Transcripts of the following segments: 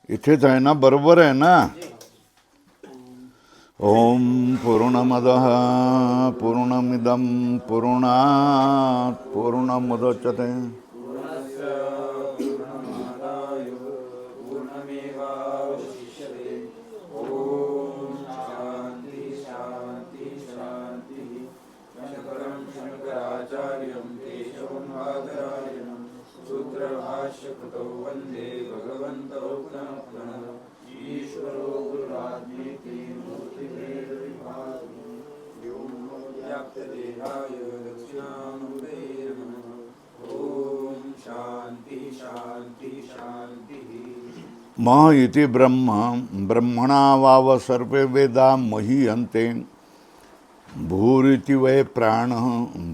इथेच आहे ना, बरोबर आहे ना. ओम पूर्णमदः पूर्णमिदं पूर्णात् पूर्णमुदच्यते सूत्रभाष्यकृतौ वन्दे भगवन्तौ पुनः पुनः ईश्वरो गुरुरात्मेति मूर्तिभेदविभागिने व्योमव्याप्तदेहाय दक्षिणामूर्तये नमः। ॐ शान्ति शान्ति शान्तिः। म इति ब्रह्म ब्रह्मणा वाव सर्वे वेदा महीयन्ते भूरिति वै प्राणः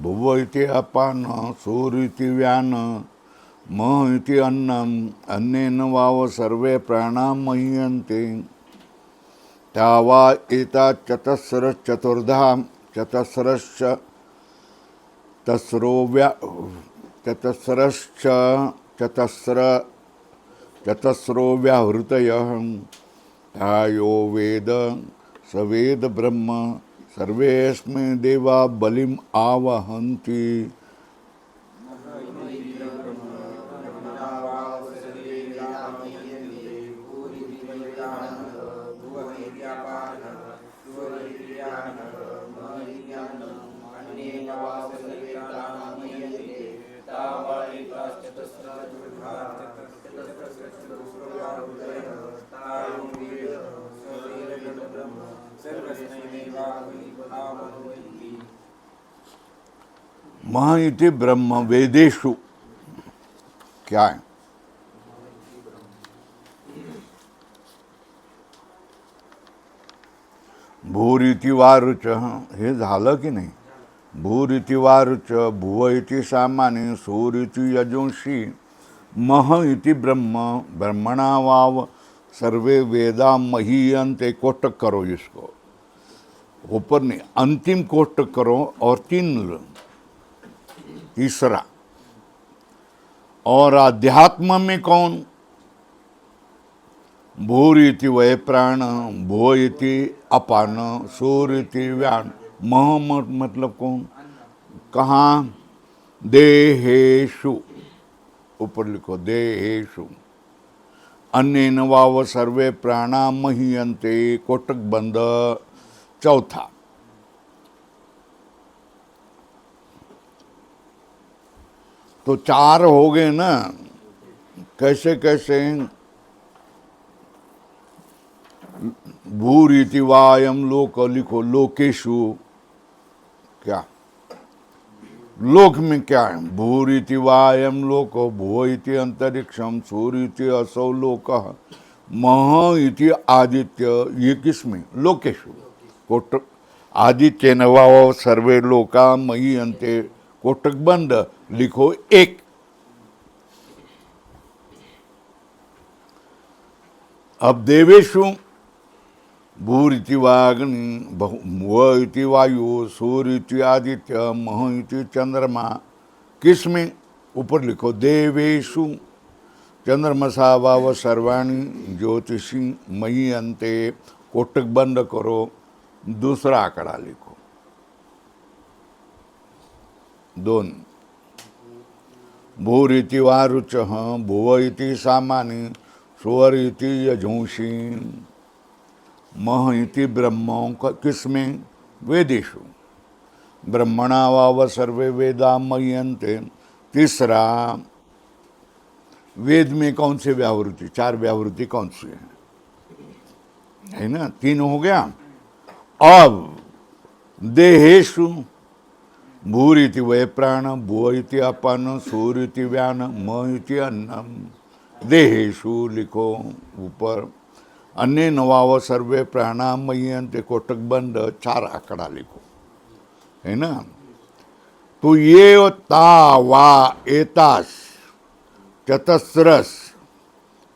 भुव इति अपान सूरिति व्यान म इति अन्नम अन्नेन वाव सर्वे प्राणा महीयन्ते तावा एता चतस्रश्चतुर्धा चतस्रश्च चतस्रो व्याहृतयः तायो वेद स वेद ब्रह्म सर्वेऽस्मै देवा बलिम् आवहन्ति। मह इति ब्रह्म वेदेषु क्या है? भूरिति वारुच हे झालं की नाही? भूरिति वारुच भुव इति सामान्य सूरिति यजुंषि मह इति ब्रह्म ब्रह्मणा वाव सर्वे वेदा महीयन्ते। कोष्टक करो इसको, ऊपर नहीं, अंतिम कोष्टक करो और तीसरा। और अध्यात्म में कौन? भूरिति वै प्राण भो इति अपान सूरिति व्यान मह मतलब कौन? कहाँ? देहेषु, ऊपर लिखो देहेषु। अन्येन वाव सर्वे प्राणा महीयन्ते। कोटक बंद चौथा। तो चार हो गए ना। कैसे कैसे? भूरिति वायम लोक लिखो, लोकेशु। क्या लोक में क्या है? भूरिति वायम लोको भुव इति अंतरिक्षम सूर्यति असौ लोकः मह इति आदित्य। ये किसमें? लोकेशु। कोटक आदित्य नवाव सर्वे लोका मही अंते। कोटक बंद लिखो एक। अब देवेशु भूरिति वाग्नि व इति वायु सूर्य आदित्य मह इति चंद्रमा। किसमें? ऊपर लिखो देवेशु। चंद्रमसा वाव सर्वाणि ज्योतिषी मही अंते। कोटक बंद करो, दूसरा आंकड़ा लिखो, 2। भूरिति वारुच भुव इति सामानि स्वर इति यजूंषि मह इति ब्रह्म। किसमें? वेदेषु। ब्रह्मणा वाव सर्वे वेदा मह्यन्ते। तीसरा, वेद में कौन से व्यावृत्ति? 4 व्यावृत्ति कौन सी है ना? 3 हो गया। अब देहेषु भूरिति वै प्राण भुव इति अपान सूर्यति व्यान म इति अन्नम। देहेषु लिखो ऊपर। अन्य नवाव सर्वे प्राणा मह्यन्ते। कोटक बंद 4 आंकड़ा लिखो, है ना? तो ये ता वा एतास चतस्रस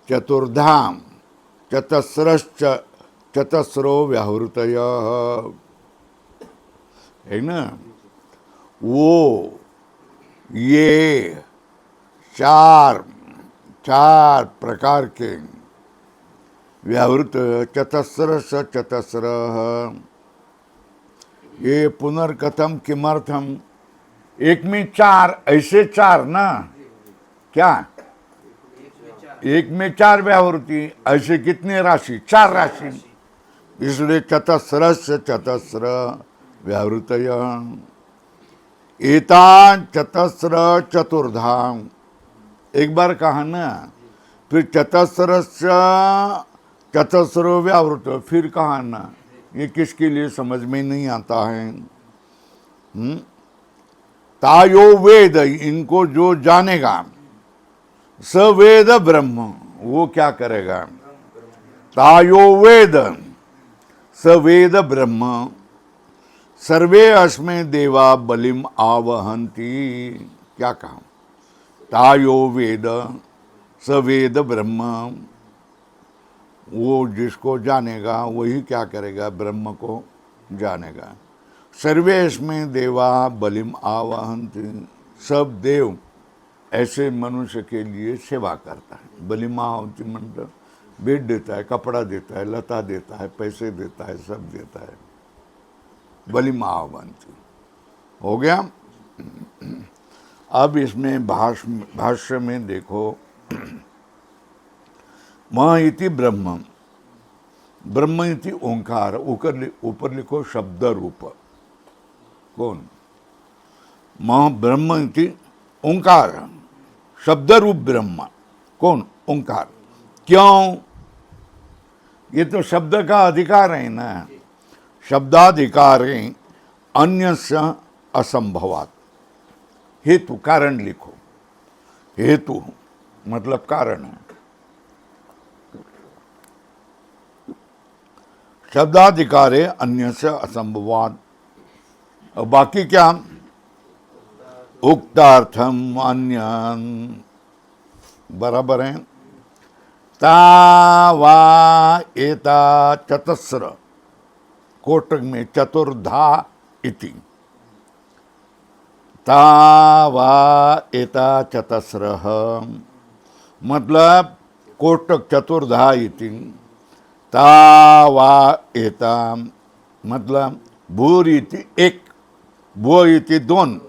चतुर्धाम चतस्रश्च चतस्रो व्याहृतयः, है ना? वो ये चार प्रकार के व्यावृत चतस्र स चतस्र। ये पुनर्कथम किमर्थम, एक में चार, ऐसे चार ना, क्या एक में चार व्यावृत्ति, ऐसे कितने राशि, चार राशि, इसलिए चतस्र से चतस्र व्यावृतय। एतान चतस्र चतुर्धा, एक बार कहा ना, फिर चतस्र चतस्र व्यावृत, फिर कहा ना, ये किसके लिए समझ में नहीं आता है। तायो वेद, इनको जो जानेगा, सवेद ब्रह्म, वो क्या करेगा, तायो वेद सवेद ब्रह्म, सर्वे अस्मे देवा बलिम आवहंती। क्या कहा, तायो वेद सवेद ब्रह्म, वो जिसको जानेगा वही क्या करेगा, ब्रह्म को जानेगा। सर्वे अस्मे देवा बलिम आवहंती, सब देव ऐसे मनुष्य के लिए सेवा करता है। बलिम आवहंती मतलब बेड देता है, कपड़ा देता है, लता देता है, पैसे देता है, सब देता है। बलिम आवहंती हो गया। अब इसमें भाष्य में देखो, म इति ब्रह्म, ब्रह्म इति ओंकार, ऊपर लिखो शब्द रूप, कौन, म ब्रह्म इति ओंकार, शब्द रूप ब्रह्म, कौन, ओंकार। क्यों, ये तो शब्द का अधिकार है ना, शब्दाधिकार अन्यस्य असंभवात। हेतु, कारण लिखो, हेतु मतलब कारण है, शब्दाधिकारे अन्यस्य असंभवात। और बाकी क्या, उक्तार्थम अन्य, बराबर है। तावा एता चतस्र, कोटक में चतुर्धा इति, तावा एता चतस्रः, मतलब कोटक चतुर्धा इति, तावा एता मतलब भूर इति एक, भुव इति दोन,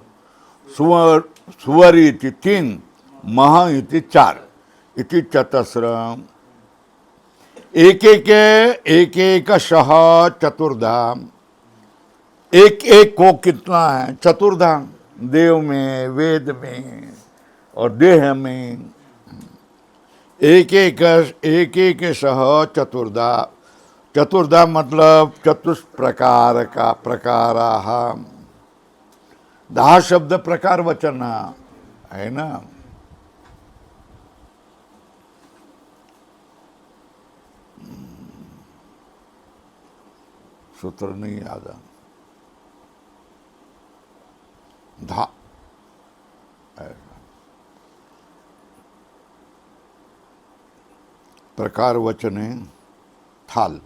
सुवर इति तीन, मह इति चार, इति चतस्र। एक शह चतुर्धा, एक एक को कितना है, चतुर्धा, देव में, वेद में और देह में। एक शह चतुर्धा, चतुर्धा मतलब चतुष्प्रकार का, प्रकाराः, 10 शब्द प्रकार वचन है ना। सूत्र नहीं याद, धा प्रकार वचन है, थाल।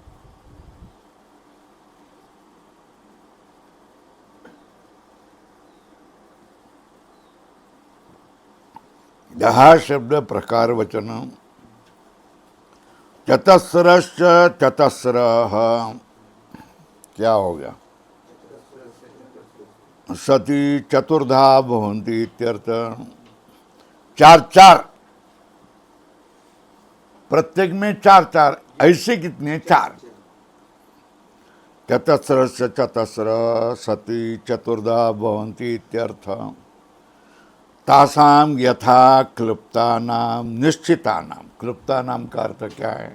दहा शब्द प्रकार वचन, चतस्रश्च चतस्रः, क्या हो गया, सती चतुर्धा भवन्ति इत्यर्थ। चार चार, प्रत्येक में चार चार, ऐसे कितने, चार। चतस्रश्च चतस्र सती चतुर्धा भवन्ति इत्यर्थ। तासाम यथा क्लुप्तानाम निश्चितानाम, क्लुप्तानाम का अर्थ क्या है,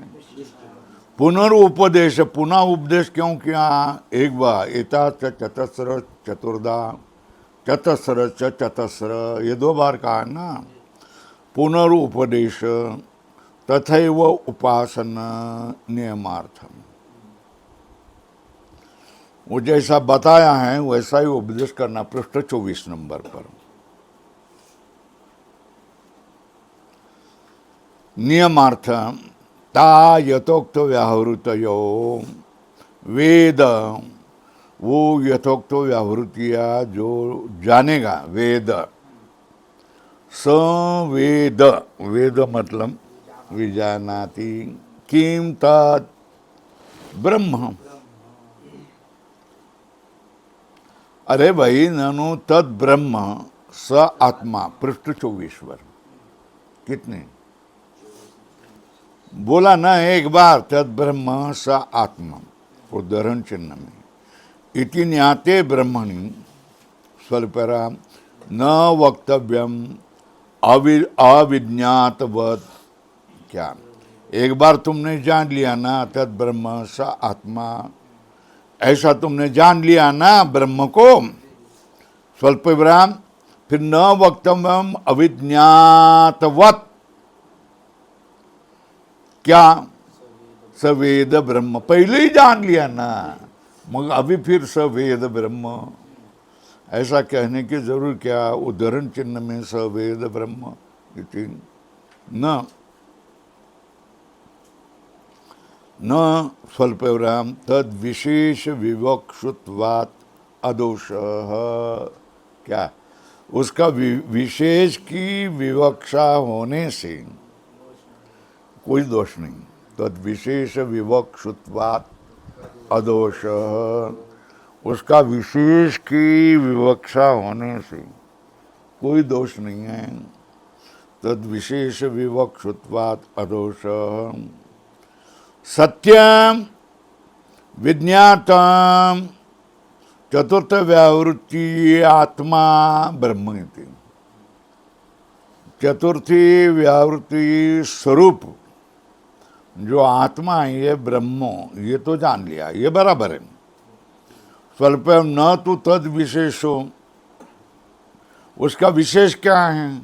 पुनरुपदेश, पुनः उपदेश क्यों किया, एक बार, एता चतस्र चतुर्धा, चतस्र चतस्र, ये 2 बार कहा ना। पुनरुपदेश तथैव उपासना नियमार्थम, वो जैसा बताया है वैसा ही उपदेश करना। पृष्ठ 24 नंबर पर नियमार्थ, ता यथोक्त व्याहृतयो, वेद, वो यथोक्त व्याहृतिया जो जानेगा, वेद, सवेद, वेद मतलब विजानाति, किम तत् ब्रह्म। अरे भाई, ननु तद ब्रह्म स आत्मा, पृष्ठ 24 कितने बोला ना एक बार, तद ब्रह्म स आत्मा, उदाहरण चिन्ह में इति न्याते ब्रह्मणि स्वल्परा न वक्तव्यम अविज्ञातवत। क्या एक बार तुमने जान लिया ना तद ब्रह्म स आत्मा, ऐसा तुमने जान लिया ना ब्रह्म को, स्वल्प विराम, फिर न वक्तव्यम अविज्ञातवत। क्या सवेद ब्रह्म, पहले ही जान लिया ना, मगर अभी फिर सवेद ब्रह्म, ऐसा कहने की जरूर क्या। उदाहरण चिन्ह में सवेद ब्रह्म इति न स्वल्पविराम तद विशेष विवक्षुत्वात् अदोष। क्या उसका विशेष की विवक्षा होने से कोई दोष नहीं। तद विशेष विवक्षुत्वात् अदोष, उसका विशेष की विवक्षा होने से कोई दोष नहीं है। तद विशेष विवक्षुत्वात् अदोष। सत्यम विज्ञातम चतुर्थ व्यावृत्ति आत्मा ब्रह्म इति। चतुर्थी व्यावृत्ति स्वरूप जो आत्मा है ये ब्रह्मो, ये तो जान लिया, ये बराबर है। स्वल्पम न तो तद विशेषो, उसका विशेष क्या है।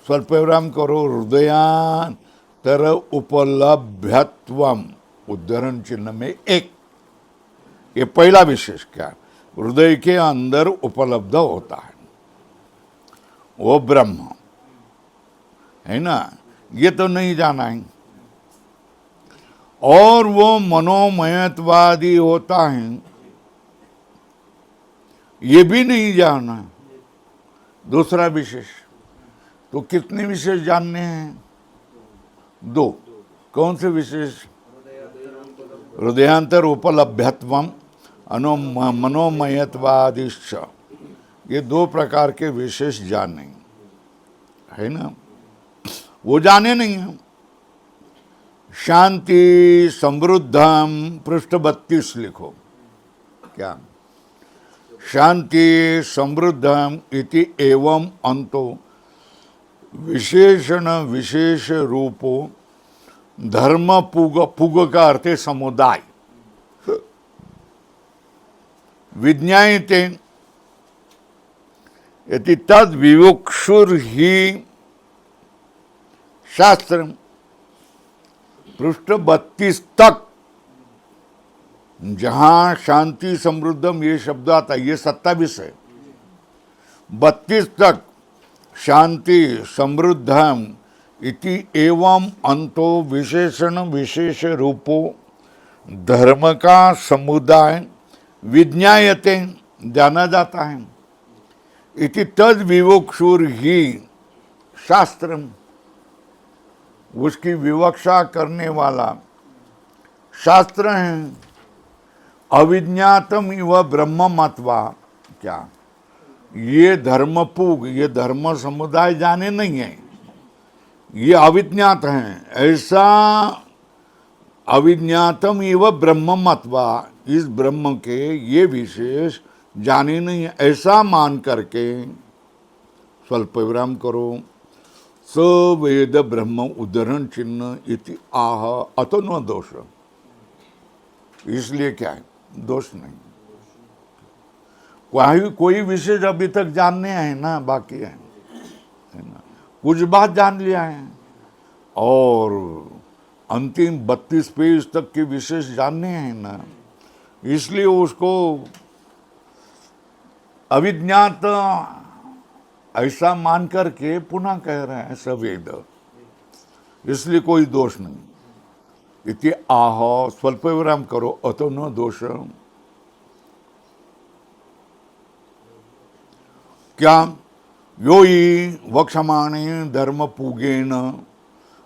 स्वल्पविराम करो, हृदयान तर उपलभ्यत्वम, उदाहरण चिन्ह में एक, ये पहला विशेष क्या, हृदय के अंदर उपलब्ध होता है वो ब्रह्म है ना, ये तो नहीं जाना है। और वो मनोमयत्वादी होता है, ये भी नहीं जाना है। दूसरा विशेष, तो कितने विशेष जानने हैं, दो। कौन से विशेष, हृदयांतर उपलभ्यत्वम अनो मनोमयत्वादिश्च, ये दो प्रकार के विशेष जाने है ना, वो जाने नहीं है। शांति समृद्धम, पृष्ठ 32 लिखो। क्या शांति समृद्धम इति एवं अंतो विशेषण विशेष रूपो धर्म पुग, पुग का अर्थ है समुदाय, विज्ञायते यदि तद विवक्षुर ही शास्त्र। पृष्ठ 32 तक जहां शांति समृद्धम ये शब्द आता है, ये 27 है। 32 तक शांति समृद्धम इति एवं अंतो विशेषण विशेष रूपो धर्म का समुदाय विज्ञायते, जाना जाता है। इति तद विवक्षुर ही शास्त्रम, उसकी विवक्षा करने वाला शास्त्र है। अविज्ञातम इव ब्रह्म मत्वा, क्या ये धर्मपूग, ये धर्म समुदाय जाने नहीं है, ये अविज्ञात हैं। ऐसा अविज्ञातम इव ब्रह्म मत्वा, इस ब्रह्म के ये विशेष जाने नहीं है, ऐसा मान करके स्वल्प विराम करो। स वेद ब्रह्म उदाहरण चिन्ह इति आह अतो न दोष। इसलिए क्या है, दोष नहीं। कोई विशेष अभी तक जानने हैं ना, बाकी है ना, कुछ बात जान लिया है और अंतिम 32 पेज तक के विशेष जानने हैं ना, इसलिए उसको अविज्ञात ऐसा मान करके पुनः कह रहे हैं सवेद, इसलिए कोई दोष नहीं। इति आह स्वल्प विराम करो अतो न दोष। क्या यो ही वक्षमाणे धर्म पूगेन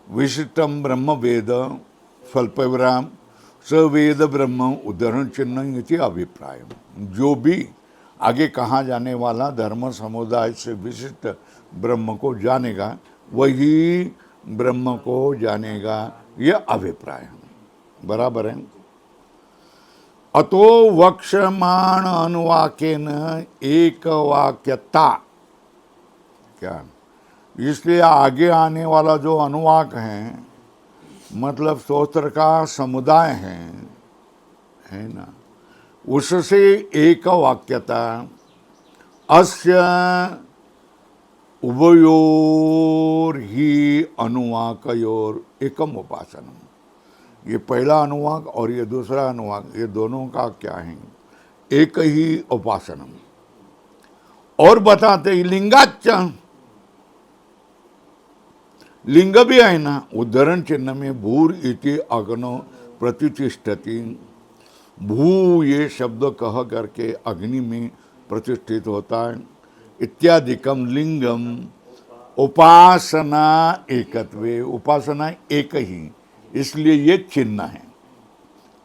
विशिष्टम ब्रह्म वेद स्वल्पविराम स वेद ब्रह्म उद्धरण चिन्ह इति अभिप्राय। जो भी आगे कहा जाने वाला धर्म समुदाय से विशिष्ट ब्रह्म को जानेगा वही ब्रह्म को जानेगा, यह अभिप्राय है। बराबर है। अतो वक्षमाण अनुवाकेन एक वाक्यता, क्या इसलिए आगे आने वाला जो अनुवाक है मतलब स्तोत्र का समुदाय है ना, उससे एक वाक्यता अस्य उभयोर ही अनुवाकयोर एकम उपासनम। ये पहला अनुवाक और ये दूसरा अनुवाक, ये दोनों का क्या है, एक ही उपासनम। और बताते ही लिंगाच्च, लिंग भी है ना, उद्धरण चिन्ह में भूर इति अग्नो प्रतिष्ठति। भू ये शब्द कह करके अग्नि में प्रतिष्ठित होता है। इत्यादिकम लिंगम उपासना एकत्वे, उपासना एक ही, इसलिए ये चिन्ह है।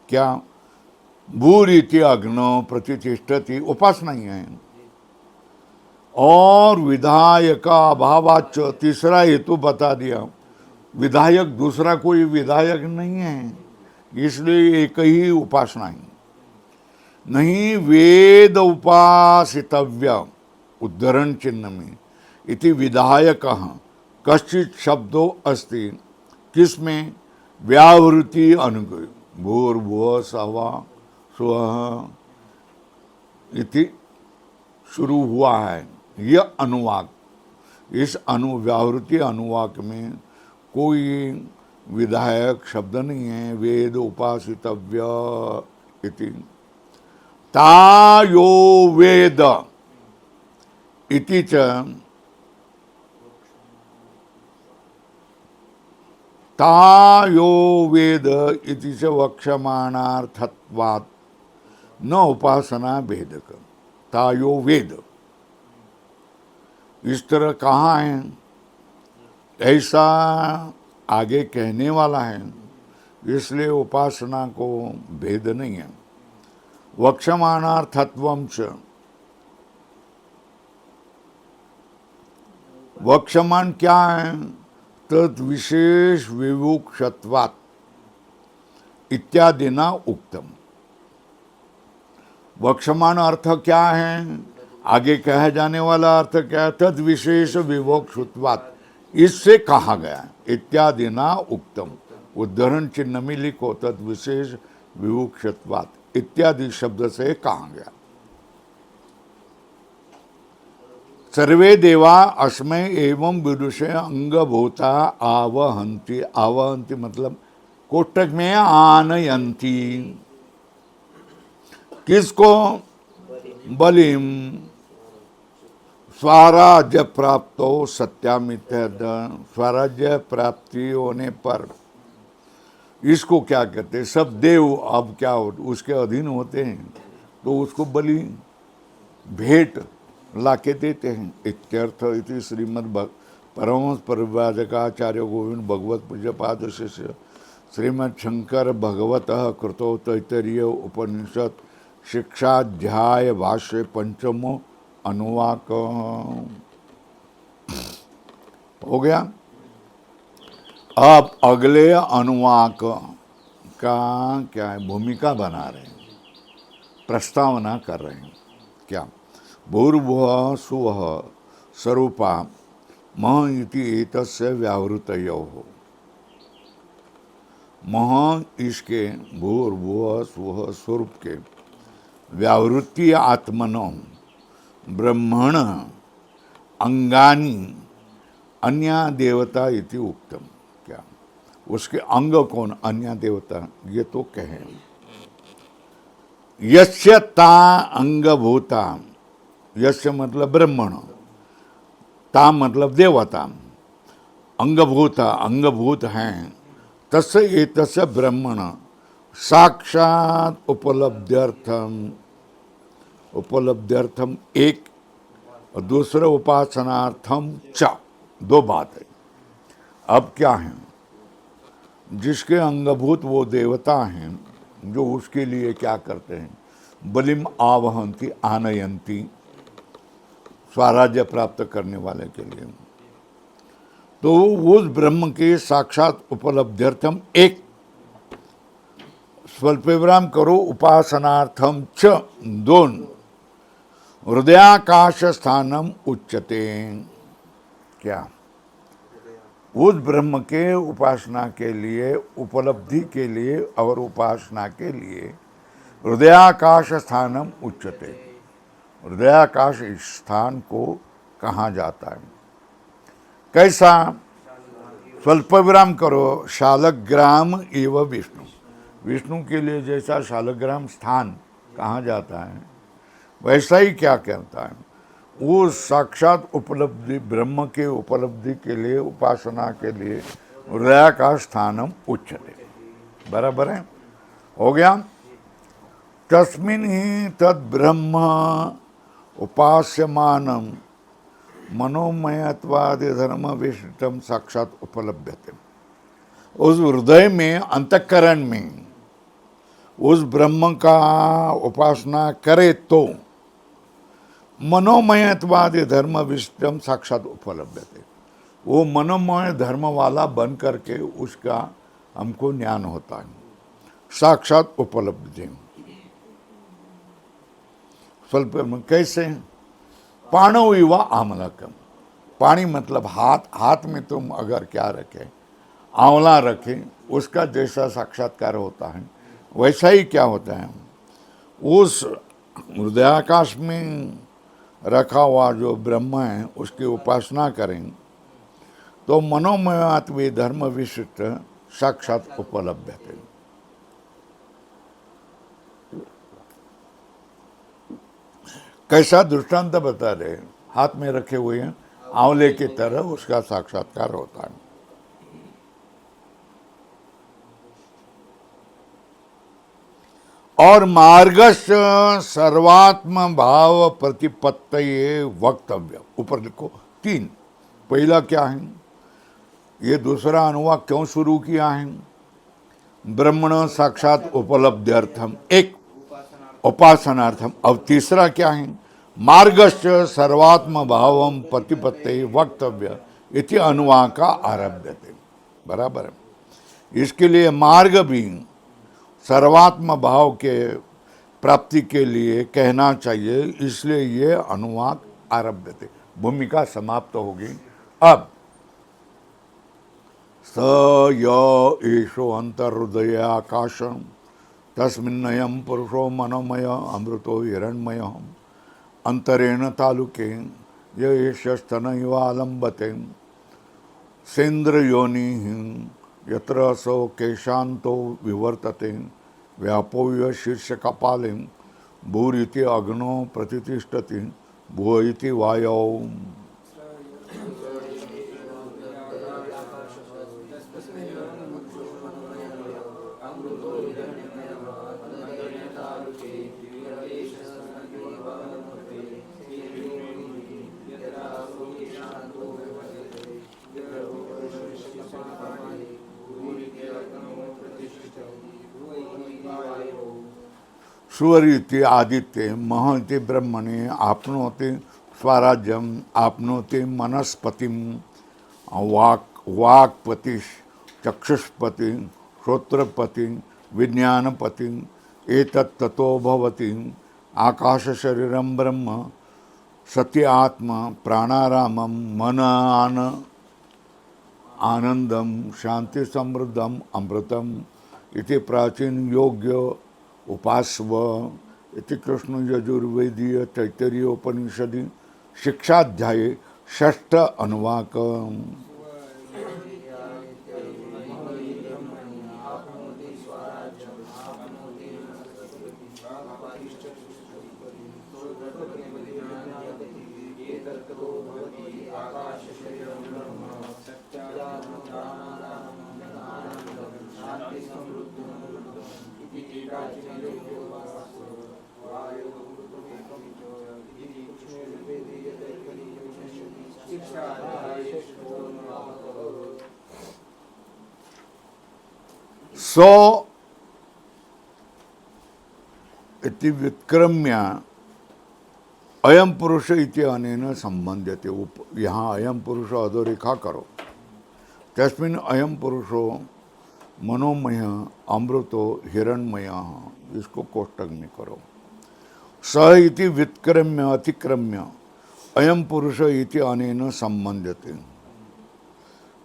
क्या भूर इति अग्नो प्रतिष्ठति, उपासना ही है। और विधायक अभावाच, तीसरा हेतु बता दिया, विधायक दूसरा कोई विधायक नहीं है, इसलिए एक ही उपासना है। नहीं वेद उपासितव्य उद्धरण चिन्ह में इति विधायक कश्चित शब्दों अस्ति, किसमें, व्यावृत्ति अनुकूल भूर्भुव सवा स्वः इति शुरू हुआ है। यह अनुवाक, इस व्यावृत्ति अनुवाक में कोई विधायक शब्द नहीं है। वेद उपासितव्य इति तायो वेद इति च तायो वेद इति च वक्ष्यमाणार्थत्वात् न उपासना भेदक। तायो वेद इस तरह कहाँ है, ऐसा आगे कहने वाला है, इसलिए उपासना को भेद नहीं है। वक्ष्यमाणार्थत्वं च, वक्ष्यमाण क्या है, तद विशेष विवक्षत्वात् इत्यादि न उक्तम। वक्ष्यमाण अर्थ क्या है, आगे कहा जाने वाला अर्थ क्या है, तद विशेष विवक्षत्वात्, इससे कहा गया, इत्यादि न उक्तम। उद्धरण चिन्ह में लिखो तद विशेष विवक्षत्वात्, इत्यादि शब्द से कहा गया। सर्वे देवा अस्मै एवं विदुषे अंगभूता आवहंति। आवहंति मतलब कोष्टक में आनयंती, किसको, बलिम स्वराज्य प्राप्तो सत्यामित्यद, स्वराज्य प्राप्ति होने पर इसको क्या कहते हैं, सब देव अब क्या उसके अधीन होते हैं, तो उसको बलि भेंट लाके देते हैं। इत्यर्थ इति श्रीमद् परमहंस परिव्राजकाचार्य गोविंद भगवत पूज्यपाद शिष्य श्रीमद् शंकर भगवतः कृतो तैतरीय उपनिषद शिक्षाध्याय भाष्य पंचमो अनुवाक हो गया। अब अगले अनुवाक का क्या है, भूमिका बना रहे हैं, प्रस्तावना कर रहे हैं। क्या, भूर्भुवः सुवः स्वरूपा मह इति एतस्य व्यावृतयोः। मह इसके, भूर्भुवः सुवः स्वरूप के, व्यावृत्ति आत्मनो ब्रह्मण अंगानी अन्य देवता इति उक्तम। क्या, उसके अंग कौन, अन्य देवता, ये तो कहे। यस्य ता अंगभूता, यस्य मतलब ब्रह्मण, ता मतलब देवता, अंगभूता अंगभूत हैं, तस्य एतस्य ब्रह्मण साक्षात उपलब्ध्यर्थम एक, और दूसरा उपासनार्थम च, दो बात है। अब क्या है, जिसके अंगभूत वो देवता हैं जो उसके लिए क्या करते हैं, बलिम आवहंती आनयंती, स्वराज्य प्राप्त करने वाले के लिए। तो उस ब्रह्म के साक्षात उपलब्ध्यर्थम एक स्वल्पविराम करो उपासनार्थम च दोन हृदयाकाश स्थानम उच्चते। क्या उस ब्रह्म के उपासना के लिए, उपलब्धि के लिए और उपासना के लिए हृदयाकाश स्थानम उच्चते। हृदयाकाश इस स्थान को कहा जाता है, कैसा? स्वल्प विराम करो, शालग्राम एवं विष्णु। विष्णु के लिए जैसा शालग्राम स्थान कहा जाता है, वैसा ही क्या कहता है, वो साक्षात उपलब्धि, ब्रह्म के उपलब्धि के लिए, उपासना के लिए हृदयाकाश स्थानम उच्चते। बराबर है, हो गया। तस्मिन् ही तद ब्रह्म उपास्यमानम मनोमयत्वादि धर्म विशिष्टम साक्षात उपलब्धते। उस हृदय में, अंतःकरण में उस ब्रह्म का उपासना करे तो मनोमयत्वादि धर्म विशिष्टम साक्षात उपलब्धते। वो मनोमय धर्म वाला बन करके उसका हमको ज्ञान होता है, साक्षात उपलब्धि। स्वल्प में कैसे? पाणो युवा आमलकम। पानी मतलब हाथ, हाथ में तुम अगर क्या रखे, आंवला रखे, उसका जैसा साक्षात्कार होता है वैसा ही क्या होता है, उस हृदयाकाश में रखा हुआ जो ब्रह्म है उसकी उपासना करें तो मनोमयात्वे धर्म विशिष्ट साक्षात उपलब्ध है। कैसा? दृष्टांत बता रहे, हाथ में रखे हुए हैं आंवले की तरह उसका साक्षात्कार होता है। और मार्गस्य सर्वात्म भाव प्रतिपत्तये वक्तव्य। ऊपर लिखो 3। पहला क्या है, ये दूसरा अनुवाद क्यों शुरू किया है, ब्रह्मण साक्षात उपलब्ध्यर्थम, एक उपासनार्थम। अब तीसरा क्या है, मार्गस्य सर्वात्म भावम प्रतिपत्तये वक्तव्य इति अनुवाद का आरभ्यते। बराबर है। इसके लिए मार्ग भी सर्वात्म भाव के प्राप्ति के लिए कहना चाहिए, इसलिए ये अनुवाद आरभ्य थे। भूमिका समाप्त होगी। अब स य एषो अंतर्हृदय आकाशम तस्मिन्नयं पुरुषो मनोमय अमृतो हिरण्मय अंतरेण तालुके य एष स्तन इव आलम्बते सेन्द्र योनि यत्र असो केशांतो विवर्तते व्यापोय शीर्ष कपाले भूरिति अग्नो प्रतिष्ठति भुव इति वायौ। सूर्य आदित्य महति ब्रह्मणे आपनोति स्वराज्यम आपनोति मनस्पतिम वाक्पति चक्षुष्पति श्रोत्रपति विज्ञानपति एतत् ततो भवति आकाश शरीरम ब्रह्म सत्य आत्मा प्राणारामम मन आनंदम शांति समृद्धम अमृतम इति प्राचीन योग्य उपास्व इति कृष्ण यजुर्वेदीय तैत्तरीयोपनिषदि शिक्षाध्याये 6 अनुवाक। सो इति व्युत्क्रम्य अयम पुरुष इति अनेन संबंध्यते। यहाँ अयम पुरुष अधोरेखा करो, तस्मिन् अयम पुरुषो मनोमय अमृतो हिरण्मय, इसको कोष्टक में करो। स इति व्युत्क्रम्य अतिक्रम्य अयम पुरुष इति अनेन संबंध्यते।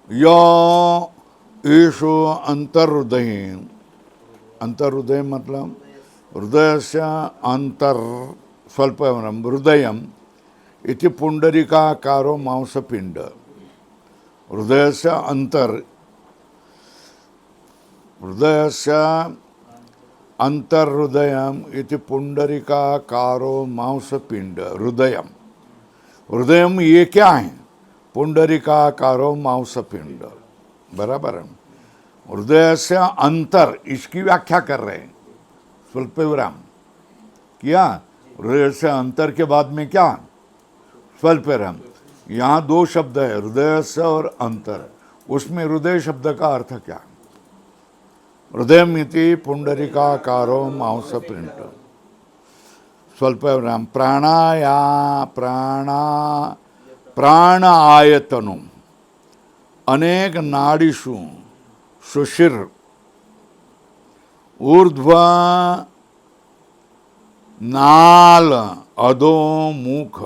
य एषो अंतर्हृदय, अंतर्हृदय मतलब हृदय से अंतर स्वल्प हृदय इति पुंडरीकाकारो मांसपिंड। हृदय से अंतर, हृदय से अंतर्हृदय इति पुंडरीकाकारो मांसपिंड। हृदय, हृदय ये क्या है? पुंडरीकाकारो मांसपिंड, बराबर है। हृदय से अंतर, इसकी व्याख्या कर रहे हैं स्वल्प विराम किया। हृदय से अंतर के बाद में क्या? स्वल्प विराम। यहाँ दो शब्द है, हृदय से और अंतर। उसमें हृदय शब्द का अर्थ क्या? हृदय मिति पुंडरीकाकारो मांसपिंड स्वल्प विराम। प्राणाया प्राण आयतनु अनेक नाड़ीषु सुशिर ऊर्ध्व नाल अधो मुख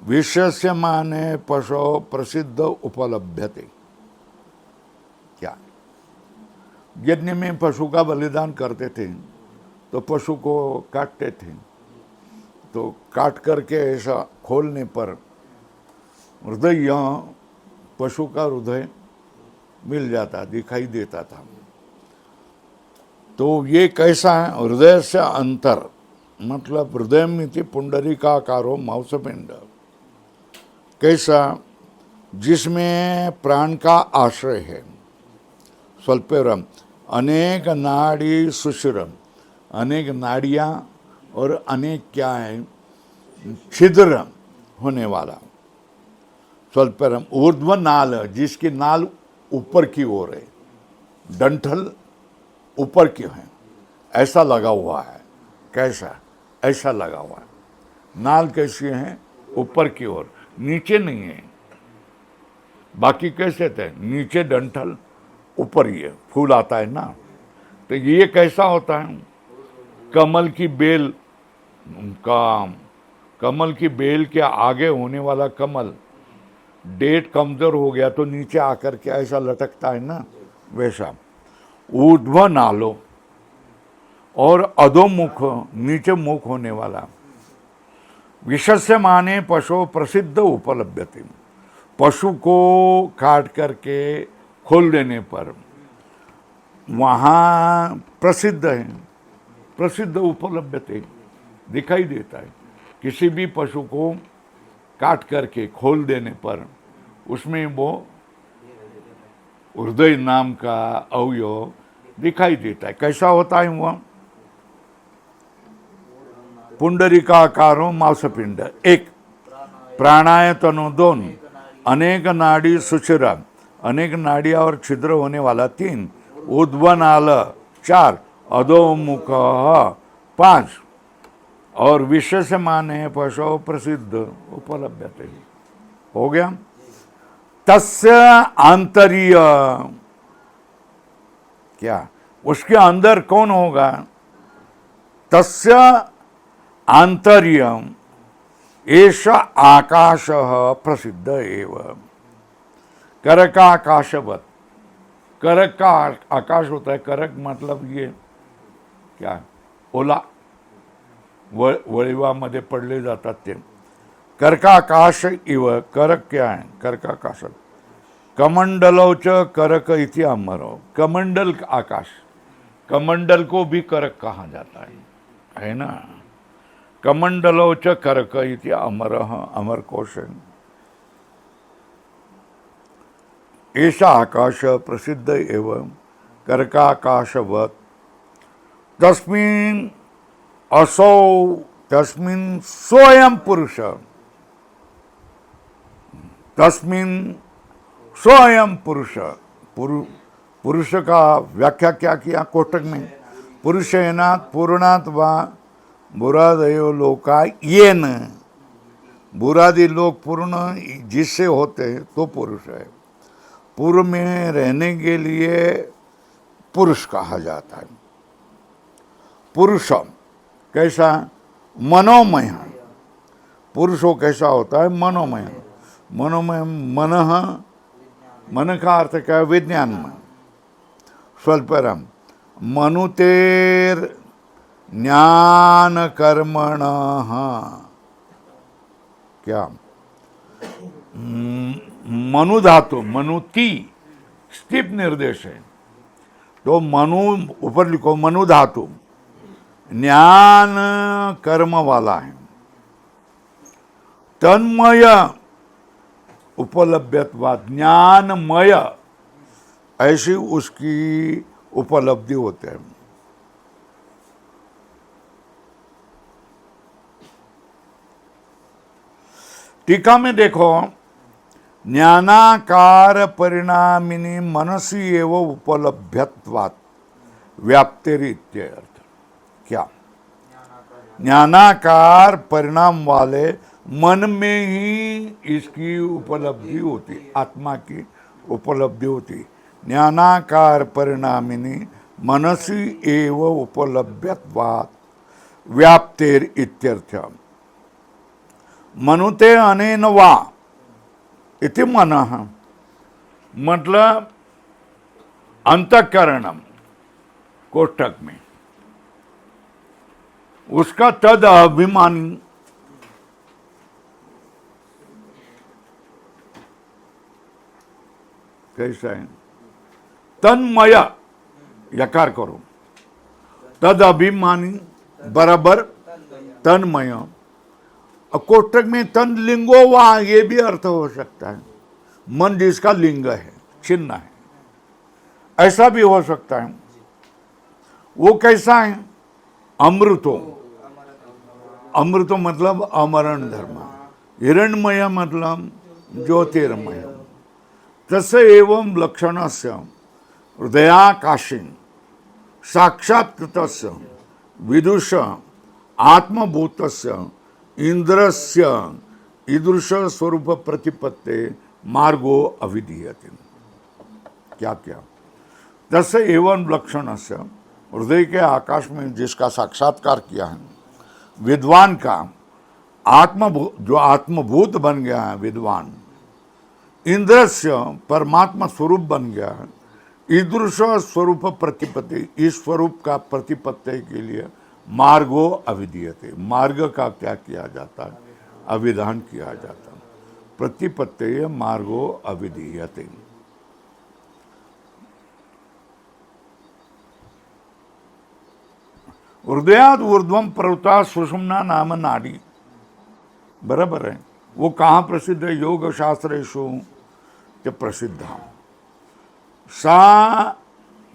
विषस्य माने पशो प्रसिद्ध उपलभ्यते। क्या? यज्ञ में पशु का बलिदान करते थे तो पशु को काटते थे, तो काट करके ऐसा खोलने पर हृदय, पशु का हृदय मिल जाता, दिखाई देता था। तो ये कैसा है? हृदय से अंतर मतलब हृदय मिति पुंडरीकाकारो मांसपिंड। कैसा? जिसमें प्राण का आश्रय है। स्वल्पेरम अनेक नाड़ी सुशिरम, अनेक नाड़ियाँ और अनेक क्या है? छिद्र होने वाला। स्वल्पेरम ऊर्ध्व नाल, जिसकी नाल ऊपर की ओर है, डंठल ऊपर की है, ऐसा लगा हुआ है। कैसा? ऐसा लगा हुआ है। नाल कैसी है? ऊपर की ओर, नीचे नहीं है। बाकी कैसे थे? नीचे डंठल, ऊपर ये फूल आता है ना। तो ये कैसा होता है? कमल की बेल का, कमल की बेल के आगे होने वाला कमल, डेट कमजोर हो गया तो नीचे आकर के ऐसा लटकता है ना, वैसा। ऊर्ध्व नालो और अधोमुख, नीचे मुख होने वाला। विषस्य माने पशु प्रसिद्ध उपलब्धते, पशु को काट करके खोल देने पर वहाँ प्रसिद्ध है, प्रसिद्ध उपलब्धते दिखाई देता है। किसी भी पशु को काट करके खोल देने पर उसमें वो हृदय नाम का अवयव दिखाई देता है। कैसा होता है वह? पुंडरीकाकारो मांसपिंड, एक प्राणायतनो दोन, अनेक नाड़ी सुशिरा, अनेक नाड़ियाँ और छिद्र होने वाला तीन, उद्वनाल चार, अधोमुख पांच, और विषय से माने पशु प्रसिद्ध उपलब्धते। हो गया। तस्य आंतरीय, क्या? उसके अंदर कौन होगा? तस्य आंतर्य एष आकाश प्रसिद्ध एव। करक आकाशवत, करक का आकाश होता है। करक मतलब ये क्या? ओला, वळीवामध्ये पडले जातात ते। कर्काकाश इव, करक क्या है? कर्काकाश। कमंडलोच करक इति अमरो, कमंडल आकाश, कमंडल को भी करक कहा जाता है ना। कमंडलोच करक इति अमरः, अमर कोश। ऐसा आकाश प्रसिद्ध एवं कर्काकाशवत् तस्मिन् असौ तस्मिन् स्वयं पुरुष, तस्मिन् स्वयं पुरुष, पुरुष का व्याख्या क्या किया कोष्टक में? पुरुषेनात् पूर्णात् वा बुरादयो लोका येन, बुरादि लोग पूर्ण जिससे होते हैं तो पुरुष है। पूर्व में रहने के लिए पुरुष कहा जाता है। पुरुष कैसा? मनोमय। पुरुष वो कैसा होता है? मनोमय। मनोमय मन का अर्थ क्या है? विज्ञानमय। स्वल्परम मनुतेर ज्ञान कर्मण, क्या? मनु धातु, मनुति स्टिप निर्देश है, तो मनु ऊपर लिखो, मनु धातु ज्ञान कर्म वाला है। तन्मय उपलब्धत्वा, ज्ञानमय ऐसी उसकी उपलब्धि होते हैं। टीका में देखो, ज्ञानाकार परिणामिनी मनसी एव उपलभ्यत्वात् व्याप्तिरित्यर्थ। क्या? ज्ञानाकार परिणाम वाले मन में ही इसकी उपलब्धि होती, आत्मा की उपलब्धि होती। ज्ञानाकार परिणामिनी मनसी एव उपलभ्यत्वात् व्याप्तिर इत्यर्थ। मनुते अनेन वा इति मनः, मतलब अंतःकरणम कोष्टक में उसका तद अभिमानी, कैसा है? तन्मय, यकार करो, तद अभिमानी बराबर तन्मय। कोष्टक में तन लिंगो वा, ये भी अर्थ हो सकता है, मन जिसका लिंग है, चिन्ह है, ऐसा भी हो सकता है। वो कैसा है? अमृतो, अमृतो मतलब अमरण धर्म, हिरण्मय मतलब ज्योतिर्मय। तस्य एवं लक्षणस्य हृदयाकाशीन साक्षात्कृतस्य विदुष आत्मभूतस्य इंद्रस्य ईदृश स्वरूप प्रतिपत्ते मार्गो अविधीयते। क्या क्या? तस्य एवं लक्षणस्य, हृदय के आकाश में जिसका साक्षात्कार किया है, विद्वान का जो आत्मभूत बन गया है विद्वान, इंद्रस्य परमात्मा स्वरूप बन गया है, ईदृश स्वरूप प्रतिपत्ति, इस स्वरूप का प्रतिपत्ति के लिए मार्गो अविधीयते, मार्ग का क्या किया जाता है? अविधान किया जाता है। प्रतिपत्ति मार्गो अविधीयते। हृदयाद ऊर्ध्वम प्रवृत्ता सुषुम्ना नाम नाड़ी, बराबर है। वो कहाँ प्रसिद्ध है? योग शास्त्रेषु च प्रसिद्धा। सा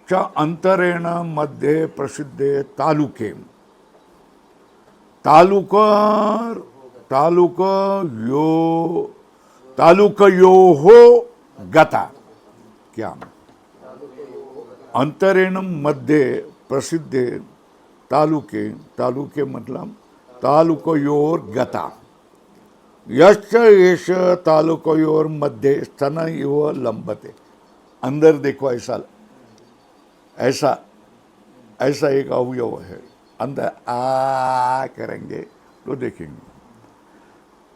च अंतरेण मध्ये प्रसिद्धे तालुके, तालुकयोः गता। क्या? अंतरेण मध्ये प्रसिद्धे तालुके, तालुके मतलब तालुकयोर गता। यश्च एष तालुकयोर मध्ये स्तन इव लंबते। अंदर देखो, ऐसा ऐसा ऐसा एक अवयव है, अंदर आ करेंगे तो देखेंगे।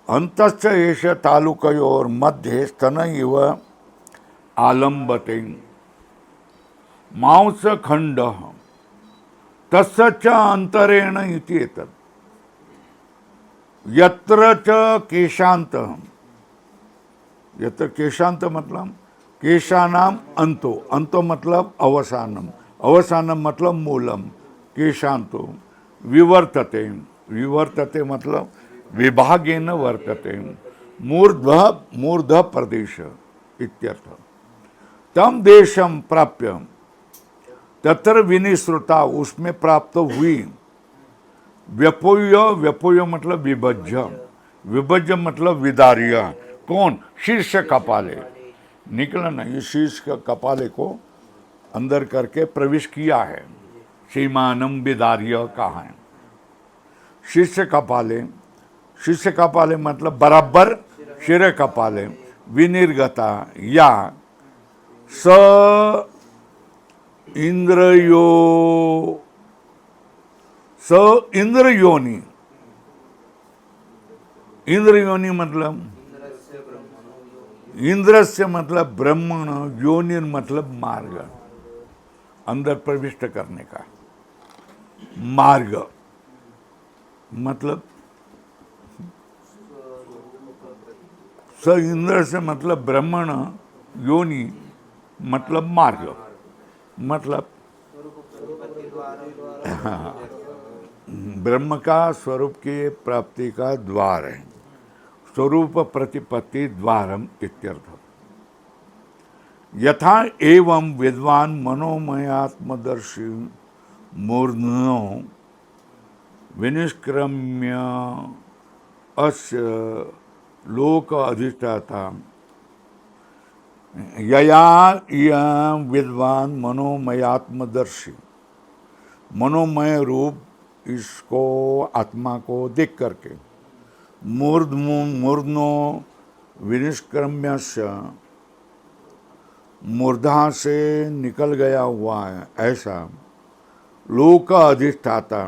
अंतश्च एष तालुकयोर मध्ये स्तन इव आलंबते मांस खंड तस्य च अंतरेण इति एतत्। यत्र च केशांत, यत्र केशांत मतलब केशानाम अंतो, अंतो मतलब अवसानम, अवसानम मतलब मूलम, केशांतो विवर्तते, विवर्तते मतलब विभागेन वर्तते, मूर्ध प्रदेश इत्यर्थ। तम देशम प्राप्य तत्र विनिश्रुता, उसमें प्राप्त हुई। व्यपोय, व्यपोय मतलब विभज्य, विभज्य मतलब विदार्य। कौन? शीर्ष कपाले, निकला ना, ये शीर्ष कपाले को अंदर करके प्रवेश किया है। सीमानम विदार्य कहा है। शिष्य कपाले, शिष्य कपाले मतलब बराबर शिर कपाले, विनिर्गता या स इंद्रयो, स इंद्रयोनि, इंद्रयोनि मतलब इंद्र से मतलब ब्रह्मण, योनि मतलब मार्ग, अंदर प्रविष्ट करने का मार्ग, मतलब स इंद्र से मतलब ब्रह्मण, योनि मतलब मार्ग, मतलब ब्रह्म का स्वरूप की प्राप्ति का द्वार है। स्वरूप प्रतिपत्ति द्वारम इत्यर्थ। यथा एवं विद्वान मनोमयात्मदर्शी मूर्धनो विनिष्क्रम्य अस्य लोक अधिष्ठाता, यया विद्वान मनोमयात्मदर्शी, मनोमय रूप इसको आत्मा को देख करके मूर्धनो विनिष्क्रम्य, मूर्धा से निकल गया हुआ है ऐसा लोक अधिष्ठाता,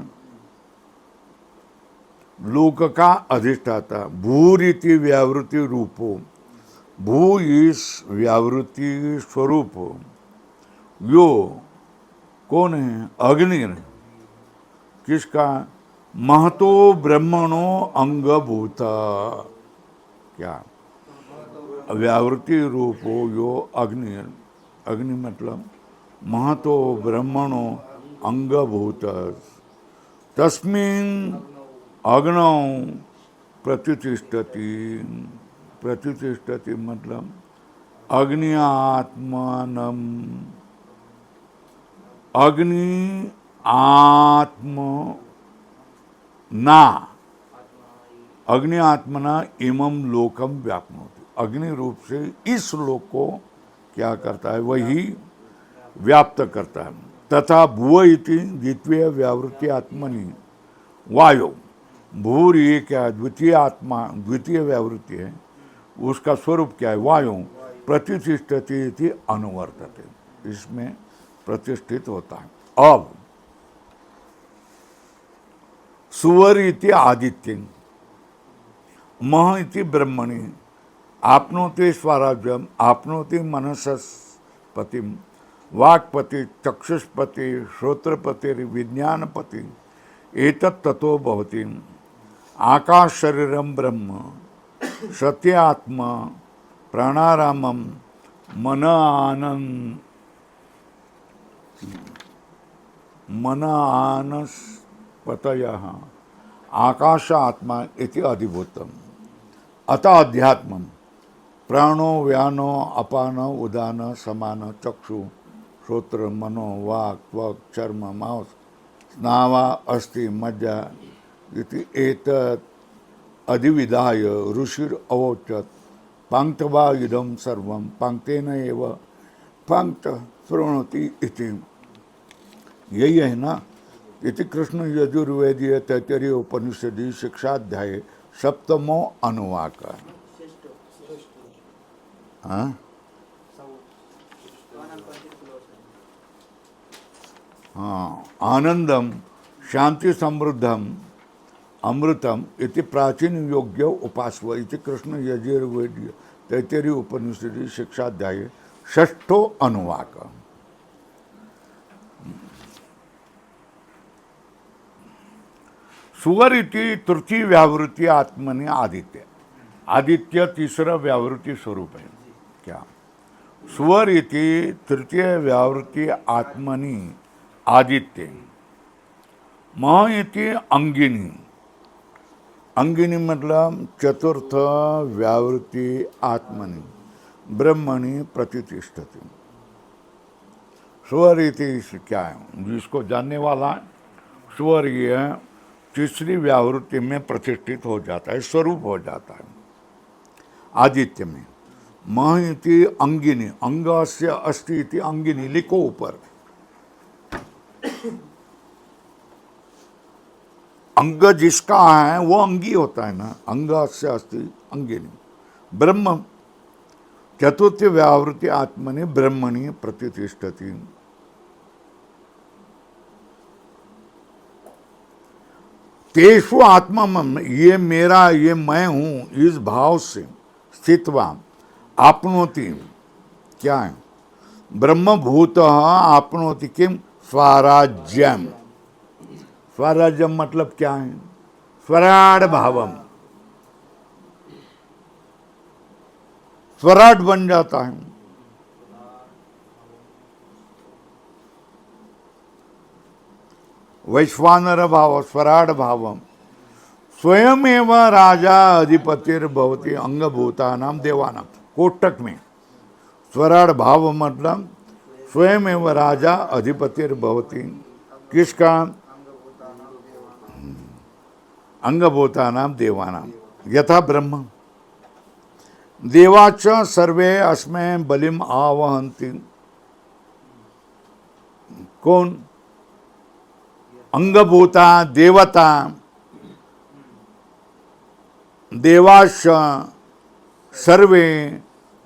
लोक का अधिष्ठाता, भूरीति व्यावृत्ति रूपो, भू इस व्यावृत्ति स्वरूप, यो कौन है? अग्नि, किसका? महतो ब्रह्मणो अंगभूत, क्या? व्यावृत्ति रूपो यो अग्नि, अग्नि मतलब महतो ब्रह्मणो अंगभूत, तस्मिन् अग्नौ प्रतिष्ठति, प्रतिष्ठति मतलब अग्नि आत्मानम, अग्नि आत्म ना, अग्नि आत्मना इमं लोकम व्याप्नोति, अग्नि रूप से इस लोक को क्या करता है? वही व्याप्त करता है। तथा भुव इति द्वितीय व्यावृत्ति आत्मनि वायु, भूर ये क्या? द्वितीय आत्मा, द्वितीय व्यावृत्ति है, उसका स्वरूप क्या है? वायु, प्रतिष्ठति इति अनुवर्तते, इसमें प्रतिष्ठित होता है। अब सुवर इति आदित्य, मह इति ब्रह्मणि, आपनोति स्वराज्यम, आपनोति मनसपति, वाक्पति, चक्षुष्पति, श्रोत्रपति, विज्ञानपति, एतत् ततो भवति। आकाश शरीरम ब्रह्म, सत्य आत्मा, प्राणारामम, मन आनंद, मन आनस्पतयः, आकाश आत्मा इति अधिभूतम। अतः अध्यात्मम प्राणो व्यानो अपानो उदान समान चक्षु श्रोत्र मनो वाक् त्वक् चर्म मांस स्नावा अस्ति मज्जा इति एतत् अधिविधाय ऋषिर अवोचत, पांक्तवा इदं सर्वं पांक्तेन एव पांक्त शृणोति इति। यही है ना, इति कृष्ण यजुर्वेदीय तैत्तरीय उपनिषदि शिक्षाध्याय सप्तमो अनुवाक। हाँ हाँ, आनंदम शांति समृद्धम अमृतम इति प्राचीन योग्य उपासव इति कृष्ण यजुर्वेदीय तैत्तरीय उपनिषदि शिक्षाध्याय षष्ठो अनुवाक। सुवर इति तृतीय व्यावृत्ति आत्मनि आदित्य, आदित्य तीसरा व्यावृत्ति स्वरूप है। क्या? सुवर इति तृतीय व्यावृत्ति आत्मनि आदित्य, मह इति अंगिनी, अंगिनी मतलब चतुर्थ व्यावृत्ति आत्मनि ब्रह्मणि प्रतिष्ठति। स्वर इति क्या है? जिसको जानने वाला स्वर ये तीसरी व्यावृत्ति में प्रतिष्ठित हो जाता है, स्वरूप हो जाता है आदित्य में। मह इति अंगिनी, अंगस्य अस्ति इति अंगिनी, लिखो ऊपर। अंग जिसका है वो अंगी होता है ना, अंगस्य अस्ति अंगिनी। ब्रह्म चतुर्थ व्यावृत्ति आत्मनि ब्रह्मणि प्रतिष्ठति। तेषु आत्मा, ये मेरा, ये मैं हूं, इस भाव से स्थित्वा आपनोति, क्या है? ब्रह्मभूत आपनोति किम? स्वराज्यम। स्वराज्यम मतलब क्या है? स्वराट भावम, स्वराट बन जाता है। वैश्वानर भाव, स्वराट भावम। स्वयं एवं राजा अधिपतिर्भवति अंगभूतानाम देवानाम। कोटक में स्वराट भाव मतलब स्वयं एवं राजा अधिपतिर्भवति, किसका? अंगभूतानाम देवानाम। यथा ब्रह्म देवाच सर्वे अस्मै बलिम आवहन्ति। कौन? अंगभूता देवता। देवाश सर्वे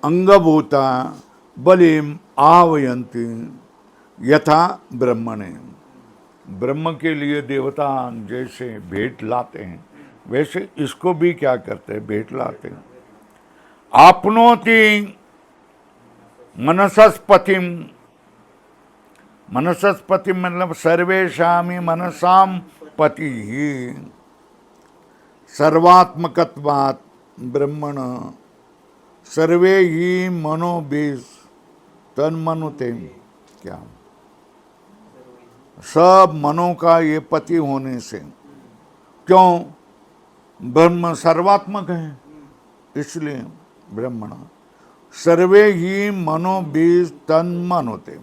अंगभूता बलिम आवयन्ति यथा ब्रह्मणे। ब्रह्म के लिए देवता जैसे भेंट लाते हैं, वैसे इसको भी क्या करते हैं? भेंट लाते हैं। आपनोति मनसस्पतिम। मनसस्पति मतलब सर्वेशामी मनसाम पति ही। सर्वात्मकत्वात् ब्रह्मण सर्वे ही मनोबीज तन्मनुते। क्या? सब मनों का ये पति होने से। क्यों? ब्रह्म सर्वात्मक है, इसलिए ब्रह्मण सर्वे ही मनोबीज तन्मनुते।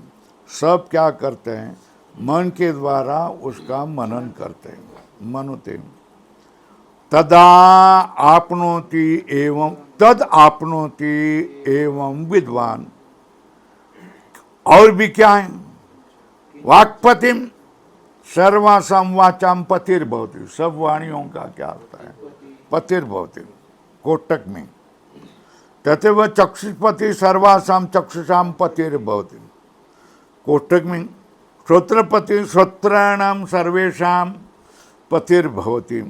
सब क्या करते हैं? मन के द्वारा उसका मनन करते हैं। मनुते तदा आपनोति एवं तद आपनोति एवं विद्वान। और भी क्या है? वाक्पतिम सर्वासाम वाचाम पतिर्भवति। सब वाणियों का क्या होता है? पतिर्भवति। कोटक में तथैव चक्षुष्पति सर्वासाम चक्षुषाम पतिर्भवति। कोटक में श्रोत्रपति श्रोत्राणाम सर्वेषाम पतिर्भवति।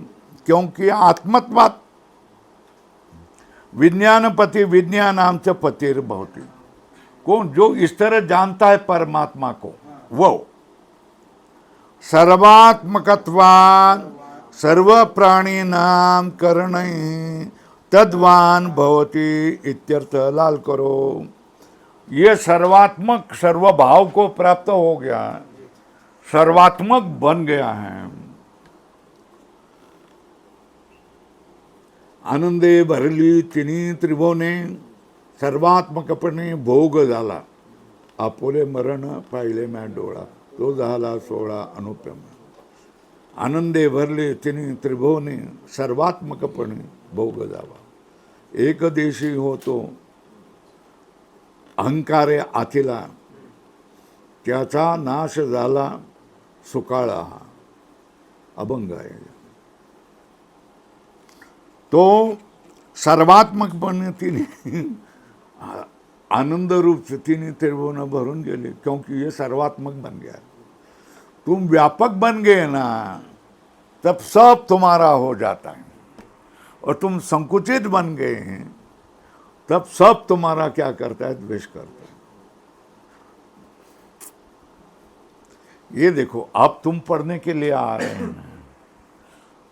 क्योंकि आत्मत्वात् विज्ञानपति विज्ञानाम च पतिर्भवति। कौन? जो इस तरह जानता है परमात्मा को, वो सर्वात्मकत्वात् सर्व प्राणी नाम करणै तद्वान भवति इत्यर्थ। लाल करो। ये सर्वात्मक सर्वभाव को प्राप्त हो गया, सर्वात्मक बन गया है। आनंदे भरली तिन्ही त्रिभुवने सर्वात्मकपणे भोग झाला। आपोले मरण पाहिले म्या डोळा, तो झाला सोळा अनुपम। आनंदे भरले तिन्ही त्रिभुवने सर्वात्मकपणे भोग झाला। एक देशी होतो अहंकारे आथिला, त्याचा नाश झाला सुकाळा। अभंग आहे तो। सर्वात्मकपणे तिने आनंद रूप से तिन्ही त्रिभुवन भरून गेले, क्योंकि ये सर्वात्मक बन गया। तुम व्यापक बन गए ना, तब सब तुम्हारा हो जाता है। और तुम संकुचित बन गए हैं, तब सब तुम्हारा क्या करता है? द्वेष करता है। ये देखो, अब तुम पढ़ने के लिए आ रहे हैं।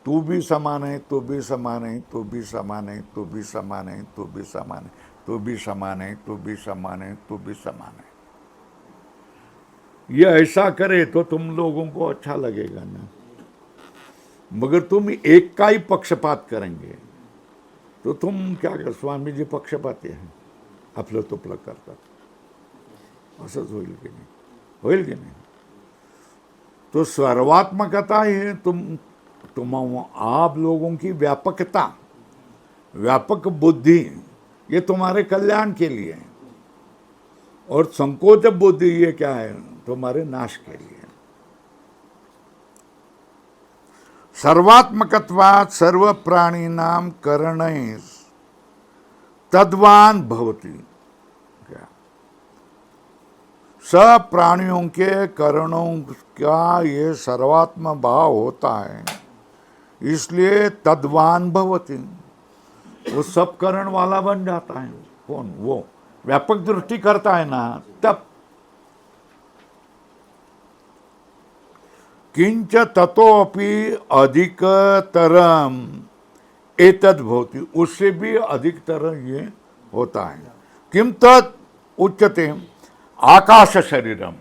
तू भी समान है, तू भी समान है, तू भी समान है, तू भी समान है, तू भी समान है, तू भी समान है, तू भी समान है, तू भी समान है। ये ऐसा करे तो तुम लोगों को अच्छा लगेगा ना। मगर तुम एक का ही पक्षपात करेंगे तो तुम क्या कर? स्वामी जी पक्षपाती हैं, आपलं तुपलं करतात, असंच होईल की नाही? होईल की नाही? तो सर्वात्मकता है तुम आप लोगों की व्यापकता, व्यापक बुद्धि, ये तुम्हारे कल्याण के लिए है, और संकोच बुद्धि ये क्या है, तुम्हारे नाश के लिए। सर्वात्मकत्वात् सर्व प्राणी नाम करणैः तद्वान भवति। क्या सब प्राणियों के करणों का ये सर्वात्म भाव होता है, इसलिए तद्वान भवति, वो सब करण वाला बन जाता है। कौन? वो व्यापक दृष्टि करता है ना, तब। किंच ततोपि अधिकतरम एतद् भवति, उससे भी अधिकतर ये होता है। किम तत् उच्यते आकाश शरीरम।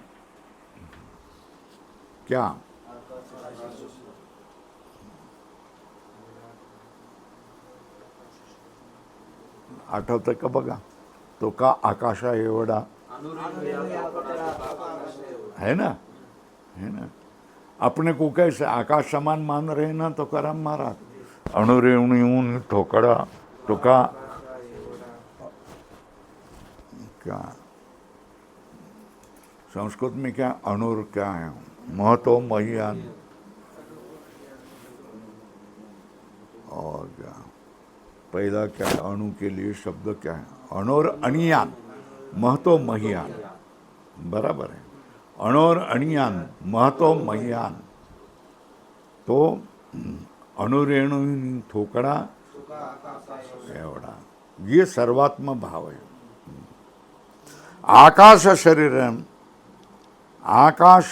क्या? आठवतं का बघा? तो का आकाशा एवढा है ना, है ना। अपने को कैसे आकाश समान मान रहे ना, तो करम महाराज अणुरेवणी ठोकड़ा तो का क्या संस्कृत में क्या अणुर क्या है? महतो महियान, और क्या पहला क्या है अणु के लिए शब्द क्या है? अणोर अणियान, महतो महियान, बराबर है। अणोर अणियान, महतो महियान, तो अणुरेणु ठोकड़ा एवढा, ये सर्वात्म भाव है। आकाश शरीरम, आकाश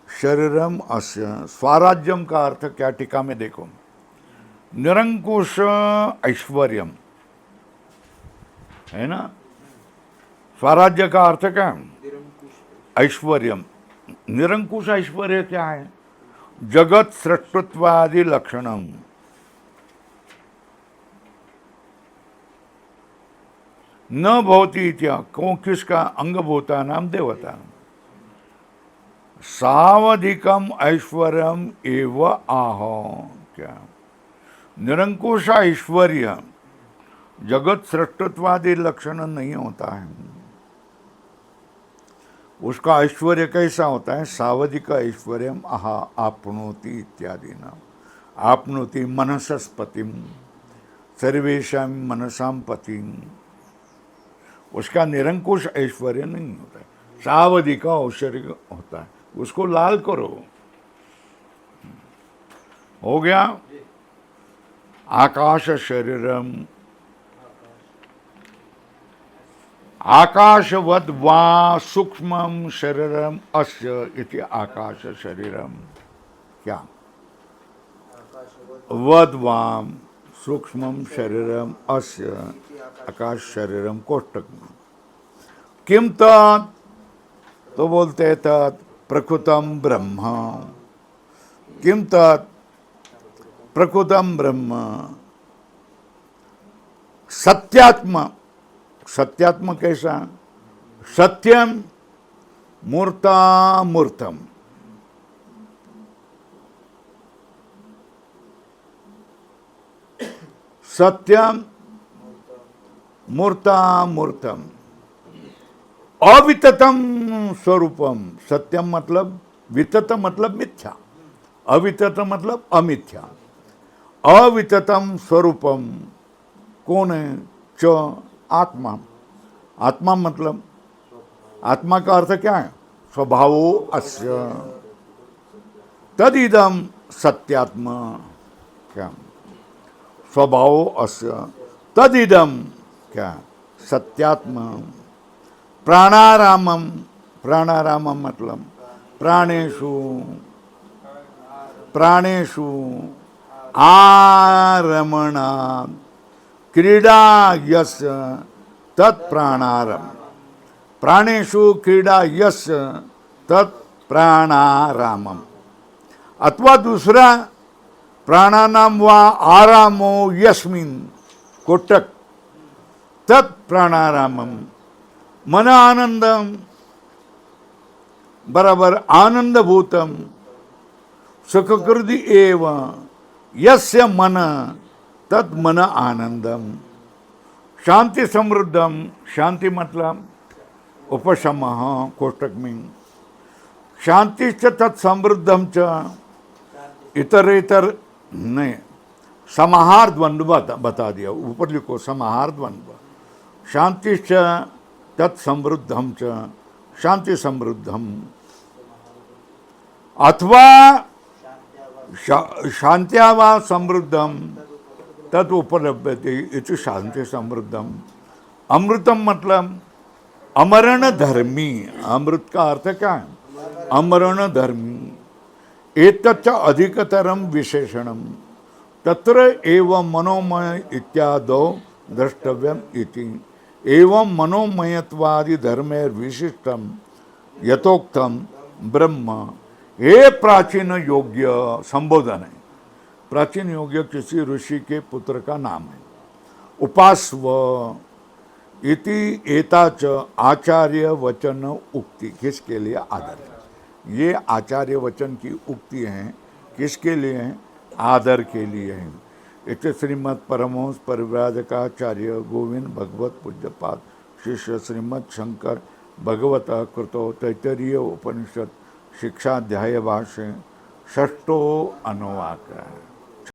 शरीरम अस्य, स्वराज्यम का अर्थ क्या? टीका में देखो, निरंकुश ऐश्वर्यम, है ना। स्वराज्य का अर्थ क्या? ऐश्वर्यम। निरंकुश ऐश्वर्य क्या है? जगत सृष्टत्वादि लक्षणम, न भवति इत्या, कौन? किसका? अंगभूता नाम देवता। सावधिकम ऐश्वर्यम एव आह। क्या? निरंकुश ऐश्वर्य जगत सृष्टत्वादि लक्षण नहीं होता है। उसका ऐश्वर्य कैसा होता है? सावधिक ऐश्वर्यम आहा आपनोति इत्यादि नाम। आपनोति मनसस्पतिम सर्वेशाम मनसाम पतिम, उसका निरंकुश ऐश्वर्य नहीं होता है, सावधिक ऐश्वर्य होता है। उसको लाल करो, हो गया। आकाश शरीरम, आकाशवद वा सूक्ष्मम शरीरम अस्य इति आकाश शरीरम। क्या? वद वाम सूक्ष्मम शरीरम अस्य आकाश शरीरम कोष्टक में। किम तत्, तो बोलते हैं तत् प्रकृतम ब्रह्म। किम तत् प्रकृतम ब्रह्म, सत्यात्म। सत्यात्म कैसा? सत्यम मूर्ता मूर्तम, सत्यम मूर्ता मूर्तम, अविततम स्वरूपम। सत्यम मतलब वितत मतलब मिथ्या, अवितत मतलब अमिथ्या। अविततम स्वरूपम कौन है? च आत्मा। आत्मा मतलब, आत्मा का अर्थ क्या है? स्वभावो अस्य तदिदम सत्यात्म। क्या? स्वभावो अस्य तदिदम क्या? सत्यात्म। प्राणारामम, प्राणारामम मतलब प्राणेषु, प्राणेषु आरमणा क्रीडा यस्य तत्प्राणारम। प्राणेषु क्रीडा यस्य तत्प्राणारामम। अथवा दूसरा, प्राणानाम वा आरामो यस्मिन कोटक तत्प्राणारामम। मन आनंदम बराबर आनंदभूतम सुखकृति एव यस्य मन तद मन आनंदम, शांति समृद्धम, शांति मतलब उपशम कोष्टक में, शांति च तत्समृद्धम च, इतर नहीं, समाहार द्वंद्व बता दिया, ऊपर लिखो समाहार द्वंद्व, शांति च तत्समृद्धम च, शांति समृद्धम, अथवा शांत्या वा समृद्धम तद उपलब्धते इति शांति समृद्धम। अमृतम मतलब अमरण धर्मी, अमृत का अर्थ क्या है? अमरण धर्मी, एतच्च अधिकतरम विशेषणम तत्र एवं मनोमय इत्यादो द्रष्टव्यम इति, एवं मनोमयत्वादि धर्मेर विशिष्टम यथोक्तम ब्रह्म। ये प्राचीन योग्य संबोधन है। प्राचीन योग्य किसी ऋषि के पुत्र का नाम है। उपास्व इति एताच आचार्य वचन उक्ति, किसके लिए? आदर। ये आचार्य वचन की उक्ति हैं, किसके लिए हैं? आदर के लिए हैं। इति श्रीमद् परमहंस परिव्राजकाचार्य गोविंद भगवत पूज्यपाद शिष्य श्रीमद् शंकर भगवत कृतो तैतरीय उपनिषद शिक्षाध्याय भाष्य षष्ठो अनुवाक है।